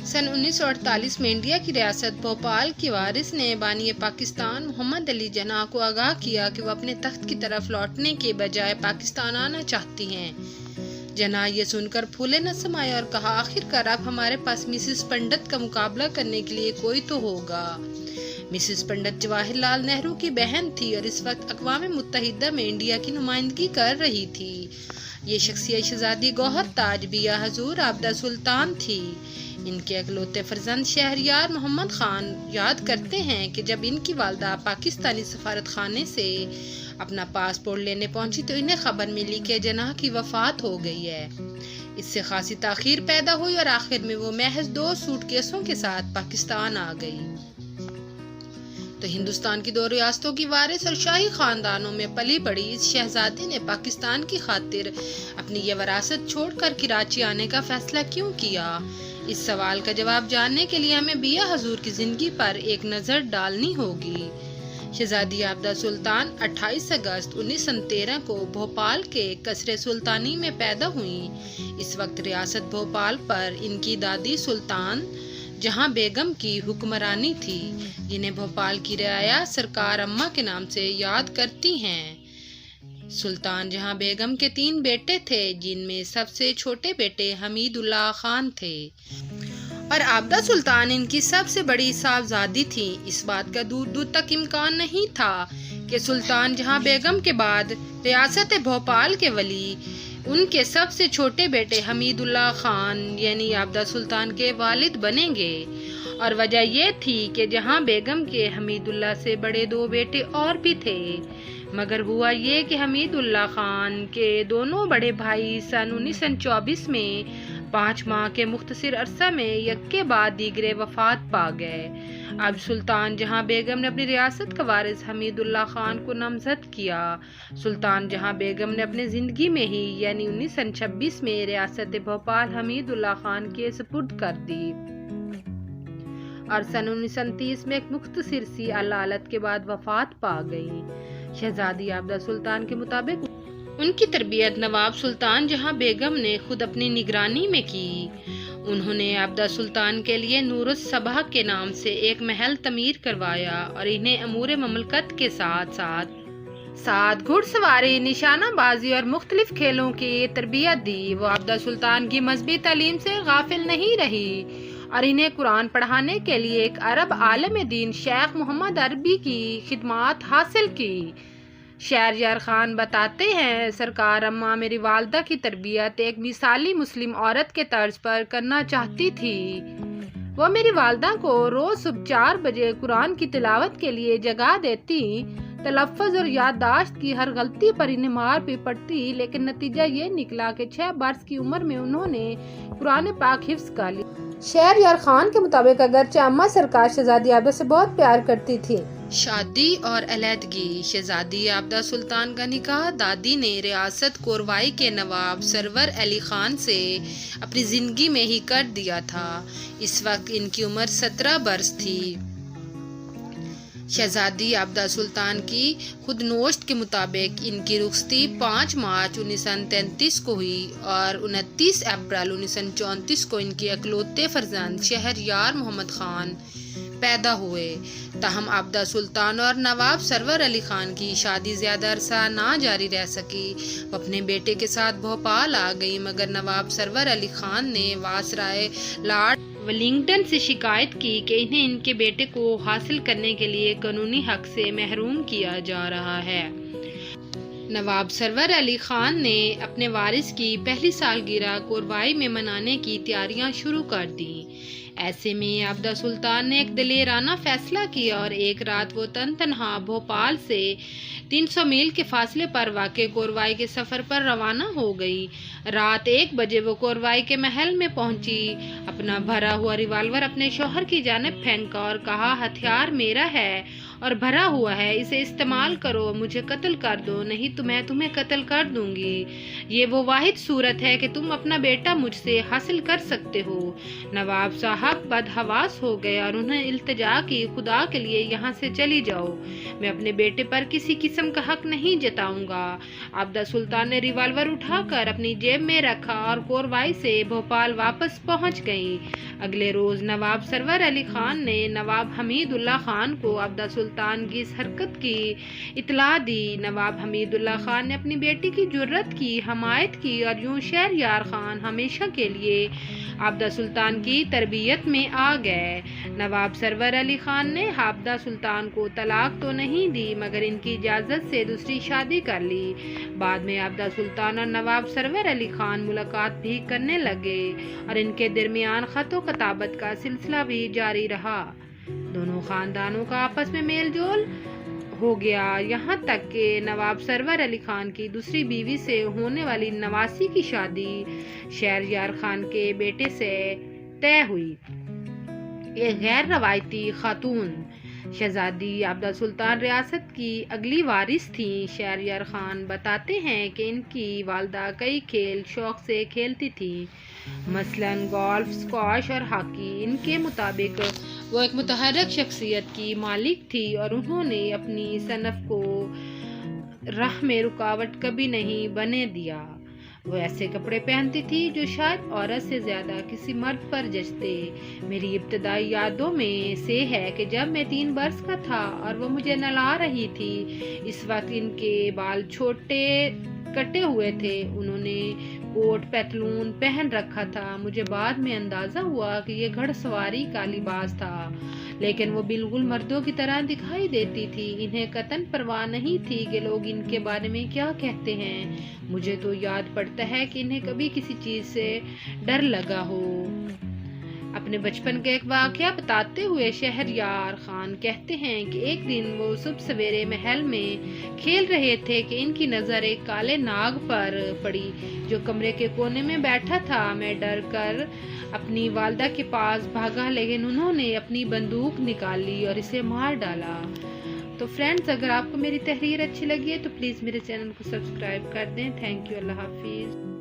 सन 1948 में इंडिया की रियासत भोपाल के वारिस ने बानी पाकिस्तान मोहम्मद अली जिन्ना को आगाह किया कि वो अपने तख्त की तरफ लौटने के बजाय पाकिस्तान आना चाहती हैं। जिन्ना ये सुनकर फूले न समाये और कहा, आखिरकार अब हमारे पास मिसेस पंडित का मुकाबला करने के लिए कोई तो होगा। मिसेस पंडित जवाहरलाल नेहरू की बहन थी और इस वक्त अक़वाम मुत्तहिदा में इंडिया की नुमाइंदगी कर रही थी। ये शख्सियत शहजादी गौहर ताज बिया हजूर आबदा सुल्तान थी। इनके अगलौते फर्जंद शहरयार मोहम्मद खान याद करते हैं कि जब इनकी वालदा पाकिस्तानी सफारत खाने से अपना पासपोर्ट लेने पहुंची तो इन्हें खबर मिली कि जिन्ना की वफात हो गई है। इससे खासी ताखीर पैदा हुई और आखिर में वो महज 2 सूटकेसों के साथ पाकिस्तान आ गई। तो हिंदुस्तान की 2 रियासतों की वारिस और शाही खानदानों में पली बड़ी इस शहजादी ने पाकिस्तान की खातिर अपनी ये विरासत छोड़कर कराची आने का फैसला क्यों किया? इस सवाल का जवाब जानने के लिए हमें बिया हजूर की जिंदगी पर एक नजर डालनी होगी। शहजादी आबदा सुल्तान 28 अगस्त 1913 को भोपाल के कसरे सुल्तानी में पैदा हुई। इस वक्त रियासत भोपाल पर इनकी दादी सुल्तान जहां बेगम की हुक्मरानी थी, जिन्हें भोपाल की रियाया सरकार अम्मा के नाम से याद करती हैं। सुल्तान जहां बेगम के 3 बेटे थे, जिनमें सबसे छोटे बेटे हमीदुल्लाह खान थे और आबदा सुल्तान इनकी सबसे बड़ी साहबजादी थी। इस बात का दूर दूर तक इम्कान नहीं था कि सुल्तान जहां बेगम के बाद रियासत भोपाल के वली उनके सबसे छोटे बेटे हमीदुल्लाह खान यानी आबदा सुल्तान के वालिद बनेंगे। और वजह यह थी कि जहां बेगम के हमीदुल्लाह से बड़े 2 बेटे और भी थे, मगर हुआ ये कि हमीदुल्लाह खान के दोनों बड़े भाई सन 1924 में 5 माह के मुख्तसर अरसा में यक्के बाद दीगरे वफात पा गए। अब सुल्तान जहां बेगम ने अपनी रियासत का वारिस हमीदुल्लाह खान को नामजद किया। सुल्तान जहां बेगम ने अपनी जिंदगी में ही यानी 1926 में रियासत भोपाल हमीदुल्लाह खान के सुपुर्द कर दी और सन 1929 में एक मुख्तसर सी अलालत के बाद वफात पा गई। शहजादी आबदा सुल्तान के मुताबिक उनकी तरबियत नवाब सुल्तान जहां बेगम ने खुद अपनी निगरानी में की। उन्होंने आबदा सुल्तान के लिए नूरुस सबा के नाम से एक महल तमीर करवाया और इन्हें अमूर ममलकत के साथ घुड़सवारी, निशानाबाजी और मुख्तलिफ खेलों की तरबियत दी। वो आबदा सुल्तान की मजहबी तालीम से गाफिल नहीं रही और इन्हें कुरान पढ़ाने के लिए एक अरब आलिम दीन शेख मोहम्मद अरबी की खिदमत हासिल की। शहरयार खान बताते हैं, सरकार अम्मा मेरी वालदा की तरबियत एक मिसाली मुस्लिम औरत के तर्ज पर करना चाहती थी। वो मेरी वालदा को रोज सुबह 4 बजे कुरान की तिलावत के लिए जगा देती। तलफ़्फ़ुज़ और याददाश्त की हर गलती पर इन्हें मार भी पड़ती, लेकिन नतीजा ये निकला कि 6 बरस की उम्र में उन्होंने कुरान पाक हिफ्ज़ कर लिया। शहरयार खान के मुताबिक अगरचे अम्मा सरकार शहजादी आबदा से बहुत प्यार करती थी। शादी और अलहदगी। शहजादी आबदा सुल्तान का निकाह दादी ने रियासत कोरवाई के नवाब सरवर अली खान से अपनी जिंदगी में ही कर दिया था। इस वक्त इनकी उम्र 17 बरस थी। शहजादी आबदा सुल्तान की खुद नोश्त के मुताबिक इनकी रुखसती 5 मार्च 1933 को हुई और 29 अप्रैल 1934 को इनके अकलौते फर्जंद शहरयार मोहम्मद खान पैदा हुए। ताहम आबदा सुल्तान और नवाब सरवर अली खान की शादी ज्यादा अरसा ना जारी रह सकी। वो अपने बेटे के साथ भोपाल आ गई, मगर नवाब सरवर अली खान ने वासराय लॉर्ड वेलिंगटन से शिकायत की कि इन्हें इनके बेटे को हासिल करने के लिए कानूनी हक से महरूम किया जा रहा है। नवाब सरवर अली खान ने अपने वारिस की पहली सालगिरह कोरवाई में मनाने की तैयारियां शुरू कर दी। ऐसे में आबदा सुल्तान ने एक दिलेराना फैसला किया और एक रात वो तनहा भोपाल से 300 मील के फासले पर वाक़े कोरवाई के सफ़र पर रवाना हो गई। रात 1 बजे वो कोरवाई के महल में पहुंची। अपना भरा हुआ रिवाल्वर अपने शौहर की जानिब फेंका और कहा, हथियार मेरा है और भरा हुआ है, इसे इस्तेमाल करो, मुझे कत्ल कर दो, नहीं तो मैं तुम्हें कत्ल कर दूंगी। ये वो वाहिद सूरत है कि तुम अपना बेटा मुझसे हासिल कर सकते हो। नवाब साहब बदहवास हो गए और उन्हें इल्तिजा की, खुदा के लिए यहाँ से चली जाओ, मैं अपने बेटे पर किसी किस्म का हक नहीं जताऊंगा। आबदा सुल्तान ने रिवाल्वर उठाकर अपनी जेब में रखा और कोरवाई से भोपाल वापस पहुंच गई। अगले रोज नवाब सरवर अली खान ने नवाब हमीदुल्लाह खान को आबदा सुल्तान की इस हरकत की इतला दी। नवाब हमीदुल्लाह खान ने अपनी बेटी की जुर्रत की हमायत की और यूं शहरयार खान हमेशा के लिए आबदा सुल्तान की तरबियत में आ गए। नवाब सरवर अली खान ने आबदा सुल्तान को तलाक तो नहीं दी मगर इनकी इजाज़त से दूसरी शादी कर ली। बाद में आबदा सुल्तान और नवाब सरवर अली खान मुलाकात भी करने लगे और इनके दरमियान खतो कताबत का सिलसिला भी जारी रहा। दोनों खानदानों का आपस में मेल जोल हो गया, यहाँ तक कि नवाब सरवर अली खान की दूसरी बीवी से होने वाली नवासी की शादी शहरयार खान के बेटे से तय हुई। एक गैर रवायती खातून शहजादी आबदा सुल्तान रियासत की अगली वारिस थी। शहरयार खान बताते हैं कि इनकी वालदा कई खेल शौक से खेलती थी, मसलन गोल्फ, स्क्वाश और हॉकी। इनके मुताबिक वो एक मुतहर्रिक शख्सियत की मालिक थी और उन्होंने अपनी सनफ को राह में रुकावट कभी नहीं बने दिया। वो ऐसे कपड़े पहनती थी जो शायद औरत से ज्यादा किसी मर्द पर जचते। मेरी इब्तदाई यादों में से है कि जब मैं 3 बरस का था और वो मुझे नहला रही थी, इस वक्त इनके बाल छोटे कटे हुए थे, उन्होंने कोट पैतलून पहन रखा था। मुझे बाद में अंदाजा हुआ कि ये घड़सवारी का लिबास था, लेकिन वो बिल्कुल मर्दों की तरह दिखाई देती थी। इन्हें कतन परवाह नहीं थी कि लोग इनके बारे में क्या कहते हैं। मुझे तो याद पड़ता है कि इन्हें कभी किसी चीज से डर लगा हो। अपने बचपन का एक वाकया बताते हुए शहरयार खान कहते हैं कि एक दिन वो सुबह सवेरे महल में खेल रहे थे कि इनकी नज़र एक काले नाग पर पड़ी जो कमरे के कोने में बैठा था। मैं डर कर अपनी वालदा के पास भागा, लेकिन उन्होंने अपनी बंदूक निकाली और इसे मार डाला। तो फ्रेंड्स, अगर आपको मेरी तहरीर अच्छी लगी है तो प्लीज़ मेरे चैनल को सब्सक्राइब कर दें। Thank you. अल्लाह हाफिज़।